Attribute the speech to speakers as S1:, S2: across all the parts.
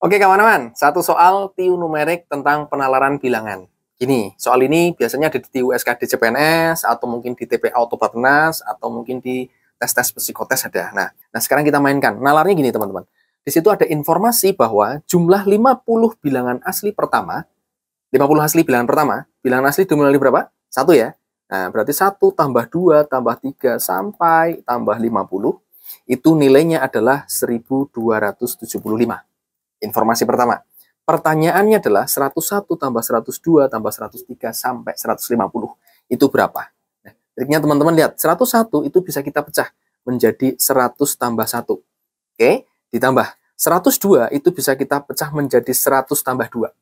S1: Oke kawan-kawan, satu soal TIU numerik tentang penalaran bilangan. Gini, soal ini biasanya ada di TIU SKD CPNS, atau mungkin di TPA Auto Bappenas, atau mungkin di tes-tes psikotes ada. Nah, sekarang kita mainkan. Nalarnya gini teman-teman. Di situ ada informasi bahwa jumlah 50 bilangan asli pertama, 50 asli bilangan asli dimulai dari berapa? 1 ya. Nah, berarti 1 tambah 2 tambah 3 sampai tambah 50, itu nilainya adalah 1275. Informasi pertama. Pertanyaannya adalah 101 tambah 102 tambah 103 sampai 150. Itu berapa? Nah, triknya teman-teman lihat, 101 itu bisa kita pecah menjadi 100 tambah 1. Oke, ditambah 102 itu bisa kita pecah menjadi 100 tambah 2.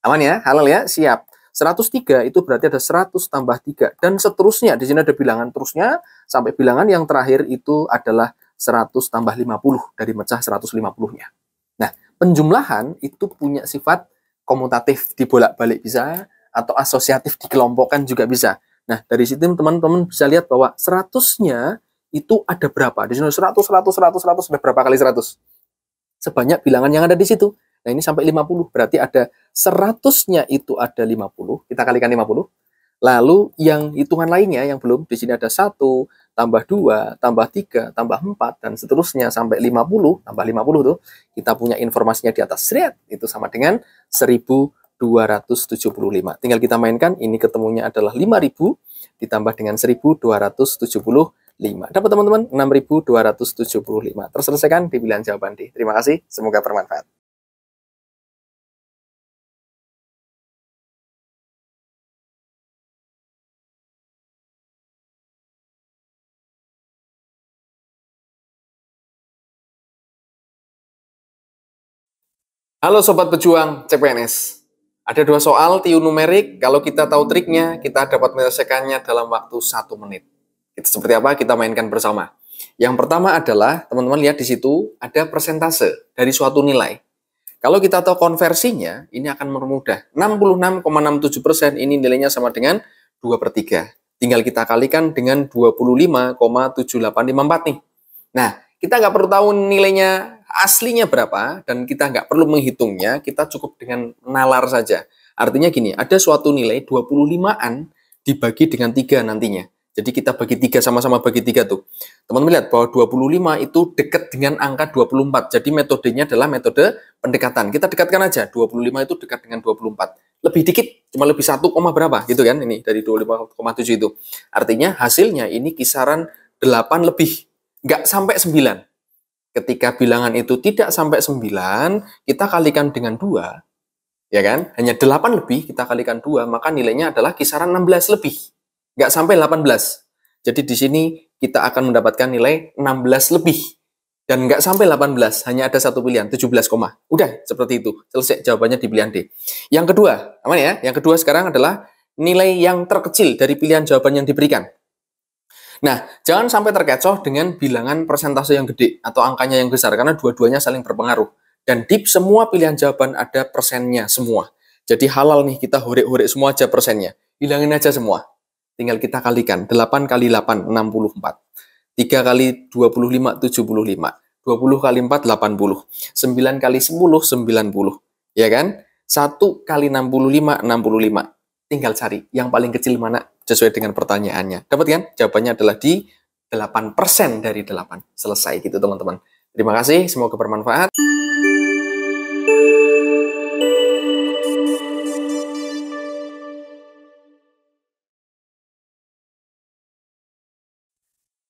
S1: Aman ya? Halal ya? Siap. 103 itu berarti ada 100 tambah 3. Dan seterusnya. Di sini ada bilangan terusnya sampai bilangan yang terakhir itu adalah 100 tambah 50 dari mecah 150-nya. Nah, penjumlahan itu punya sifat komutatif, dibolak-balik bisa, atau asosiatif, dikelompokkan juga bisa. Nah, dari situ teman-teman bisa lihat bahwa 100-nya itu ada berapa. Di sini 100, 100, 100, 100, sudah berapa kali 100? Sebanyak bilangan yang ada di situ. Nah, ini sampai 50, berarti ada 100-nya itu ada 50, kita kalikan 50. Lalu yang hitungan lainnya yang belum, di sini ada 1, tambah 2, tambah 3, tambah 4, dan seterusnya sampai 50, tambah 50 tuh, kita punya informasinya di atas. Itu sama dengan 1275. Tinggal kita mainkan, ini ketemunya adalah 5000 ditambah dengan 1275. Dapat teman-teman 6275. Terselesaikan di pilihan jawaban D. Terima kasih, semoga bermanfaat. Halo Sobat Pejuang CPNS. Ada 2 soal TIU numerik, kalau kita tahu triknya, kita dapat menyelesaikannya dalam waktu 1 menit. Itu seperti apa? Kita mainkan bersama. Yang pertama adalah, teman-teman lihat di situ, ada persentase dari suatu nilai. Kalau kita tahu konversinya, ini akan mempermudah. 66,67% ini nilainya sama dengan 2/3. Tinggal kita kalikan dengan 25,7854 nih. Nah, kita nggak perlu tahu nilainya aslinya berapa, dan kita nggak perlu menghitungnya, kita cukup dengan nalar saja. Artinya gini, ada suatu nilai 25-an dibagi dengan 3 nantinya. Jadi kita bagi 3, sama-sama bagi 3 tuh. Teman-teman lihat bahwa 25 itu dekat dengan angka 24. Jadi metodenya adalah metode pendekatan. Kita dekatkan aja, 25 itu dekat dengan 24. Lebih dikit, cuma lebih 1, berapa gitu kan, ini dari 25,7 itu. Artinya hasilnya ini kisaran 8 lebih. Nggak sampai 9. Ketika bilangan itu tidak sampai 9, kita kalikan dengan 2, ya kan? Hanya 8 lebih, kita kalikan 2, maka nilainya adalah kisaran 16 lebih. Nggak sampai 18. Jadi di sini kita akan mendapatkan nilai 16 lebih. Dan nggak sampai 18, hanya ada satu pilihan, 17, udah, seperti itu. Selesai jawabannya di pilihan D. Yang kedua, aman ya? Yang kedua sekarang adalah nilai yang terkecil dari pilihan jawaban yang diberikan. Nah, jangan sampai terkecoh dengan bilangan persentase yang gede atau angkanya yang besar, karena dua-duanya saling berpengaruh. Dan di semua pilihan jawaban ada persennya semua. Jadi halal nih, kita horek-horek semua aja persennya. Hilangin aja semua. Tinggal kita kalikan. 8 kali 8, 64. 3 kali 25, 75. 20 kali 4, 80. 9 kali 10, 90. Ya kan? 1 kali 65, 65. Tinggal cari yang paling kecil mana sesuai dengan pertanyaannya. Dapat kan? Jawabannya adalah di 8% dari 8. Selesai gitu teman-teman. Terima kasih, semoga bermanfaat.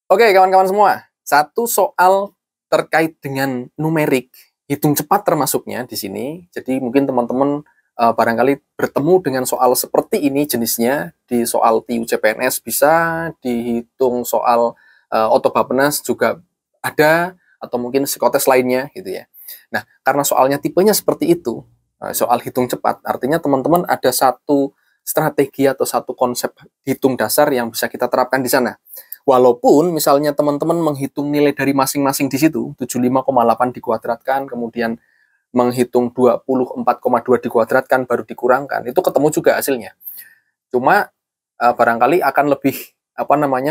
S1: Oke kawan-kawan semua, satu soal terkait dengan numerik, hitung cepat termasuknya di sini. Jadi mungkin teman-teman barangkali bertemu dengan soal seperti ini jenisnya di soal TIU CPNS, bisa dihitung soal Auto Bappenas juga ada, atau mungkin psikotes lainnya gitu ya. Nah, karena soalnya tipenya seperti itu, soal hitung cepat, artinya teman-teman ada satu strategi atau satu konsep hitung dasar yang bisa kita terapkan di sana. Walaupun misalnya teman-teman menghitung nilai dari masing-masing di situ, 75,8 dikuadratkan, kemudian menghitung 24,2 dikuadratkan, baru dikurangkan, itu ketemu juga hasilnya. Cuma barangkali akan lebih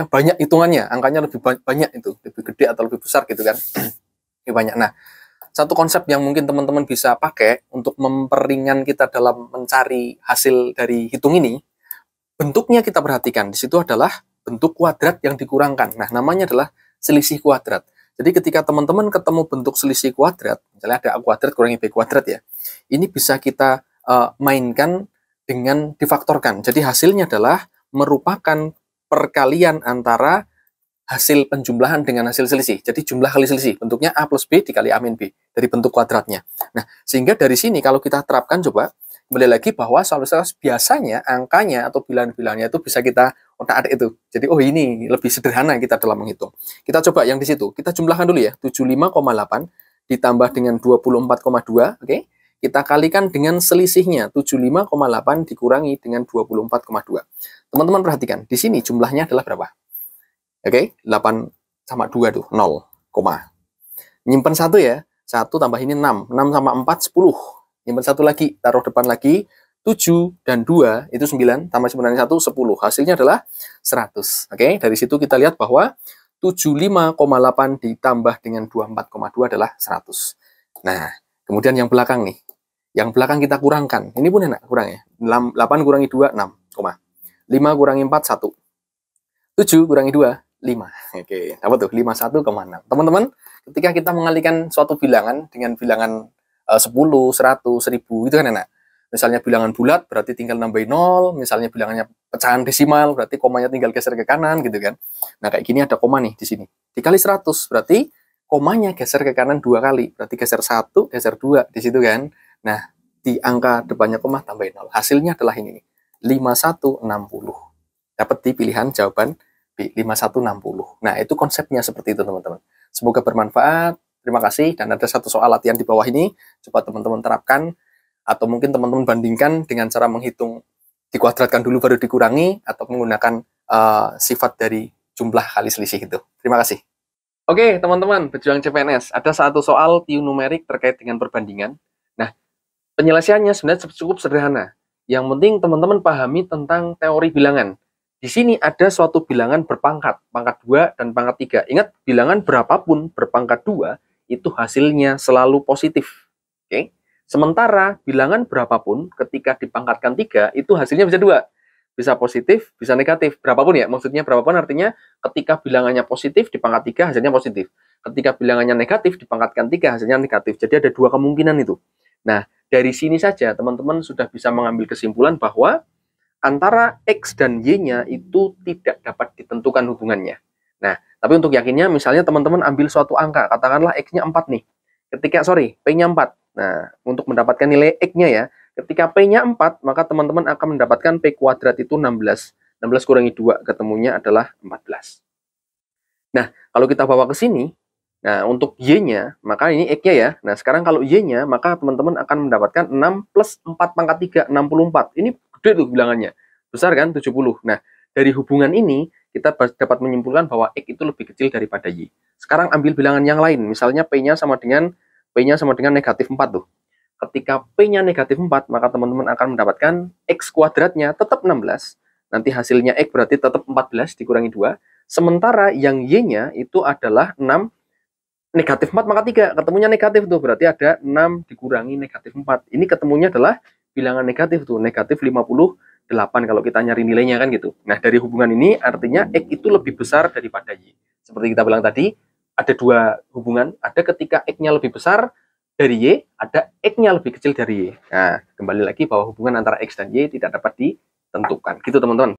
S1: banyak hitungannya, angkanya lebih banyak itu, lebih gede atau lebih besar gitu kan. Lebih banyak. Nah, satu konsep yang mungkin teman-teman bisa pakai untuk memperingan kita dalam mencari hasil dari hitung ini, bentuknya kita perhatikan. Di situ adalah bentuk kuadrat yang dikurangkan. Nah, namanya adalah selisih kuadrat. Jadi ketika teman-teman ketemu bentuk selisih kuadrat, misalnya ada A kuadrat kurangi B kuadrat ya, ini bisa kita mainkan dengan difaktorkan. Jadi hasilnya adalah merupakan perkalian antara hasil penjumlahan dengan hasil selisih. Jadi jumlah kali selisih, bentuknya A plus B dikali A min B, dari bentuk kuadratnya. Nah, sehingga dari sini kalau kita terapkan coba, kembali lagi bahwa selalu biasanya angkanya atau bilangan-bilangnya itu bisa kita otak-atik itu. Jadi, oh ini lebih sederhana kita dalam menghitung. Kita coba yang di situ, kita jumlahkan dulu ya, 75,8 ditambah dengan 24,2, oke? Kita kalikan dengan selisihnya, 75,8 dikurangi dengan 24,2. Teman-teman perhatikan, di sini jumlahnya adalah berapa? Oke, 8 sama 2 tuh, 0, koma. Nyimpen 1 ya, 1 tambah ini 6, 6 sama 4, 10. Nyimpen 1 lagi, taruh depan lagi, 7 dan 2, itu 9, tambah 9 1, 10. Hasilnya adalah 100. Oke, dari situ kita lihat bahwa 75,8 ditambah dengan 24,2 adalah 100. Nah, kemudian yang belakang nih. Yang belakang kita kurangkan. Ini pun enak, kurang ya. 8 kurangi 2, 6, 5 kurangi 4, 1. 7 kurangi 2, 5. Oke, apa tuh? 51,6. Teman-teman, ketika kita mengalihkan suatu bilangan dengan bilangan 10, 100, 1000, itu kan enak. Misalnya bilangan bulat, berarti tinggal nambahin 0. Misalnya bilangannya pecahan desimal, berarti komanya tinggal geser ke kanan, gitu kan. Nah, kayak gini ada koma nih di sini. Dikali 100, berarti komanya geser ke kanan 2 kali. Berarti geser 1, geser 2, di situ kan. Nah, di angka depannya koma tambahin 0. Hasilnya adalah ini nih, 5160. Dapat di pilihan jawaban B, 5160. Nah, itu konsepnya seperti itu, teman-teman. Semoga bermanfaat. Terima kasih. Dan ada satu soal latihan di bawah ini. Coba teman-teman terapkan. Atau mungkin teman-teman bandingkan dengan cara menghitung dikuadratkan dulu baru dikurangi. Atau menggunakan sifat dari jumlah kali selisih itu. Terima kasih. Oke, teman-teman. Pejuang CPNS. Ada satu soal TIU numerik terkait dengan perbandingan. Nah, penyelesaiannya sebenarnya cukup sederhana. Yang penting teman-teman pahami tentang teori bilangan. Di sini ada suatu bilangan berpangkat, pangkat 2 dan pangkat 3. Ingat, bilangan berapapun berpangkat 2, itu hasilnya selalu positif. Oke? Sementara bilangan berapapun ketika dipangkatkan 3, itu hasilnya bisa 2. Bisa positif, bisa negatif. Berapapun ya, maksudnya berapapun artinya ketika bilangannya positif dipangkat 3, hasilnya positif. Ketika bilangannya negatif dipangkatkan 3, hasilnya negatif. Jadi ada 2 kemungkinan itu. Nah, dari sini saja teman-teman sudah bisa mengambil kesimpulan bahwa antara X dan Y-nya itu tidak dapat ditentukan hubungannya. Nah, tapi untuk yakinnya, misalnya teman-teman ambil suatu angka, katakanlah X-nya 4 nih. P-nya 4. Nah, untuk mendapatkan nilai X-nya ya, ketika P-nya 4, maka teman-teman akan mendapatkan P kuadrat itu 16. 16 kurangi 2, ketemunya adalah 14. Nah, kalau kita bawa ke sini, nah untuk Y-nya, maka ini X-nya ya. Nah, sekarang kalau Y-nya, maka teman-teman akan mendapatkan 6 plus 4 pangkat 3, 64. Ini gede tuh bilangannya, besar kan, 70. Nah, dari hubungan ini kita dapat menyimpulkan bahwa X itu lebih kecil daripada Y. Sekarang ambil bilangan yang lain, misalnya P-nya sama dengan negatif 4 tuh. Ketika P-nya negatif 4, maka teman-teman akan mendapatkan X kuadratnya tetap 16. Nanti hasilnya X berarti tetap 14 dikurangi 2. Sementara yang Y-nya itu adalah 6 negatif 4 maka 3. Ketemunya negatif tuh, berarti ada 6 dikurangi negatif 4. Ini ketemunya adalah bilangan negatif tuh, negatif 58 kalau kita nyari nilainya kan gitu. Nah, dari hubungan ini artinya X itu lebih besar daripada Y. Seperti kita bilang tadi, ada 2 hubungan. Ada ketika X-nya lebih besar dari Y, ada X-nya lebih kecil dari Y. Nah, kembali lagi bahwa hubungan antara X dan Y tidak dapat ditentukan. Gitu, teman-teman.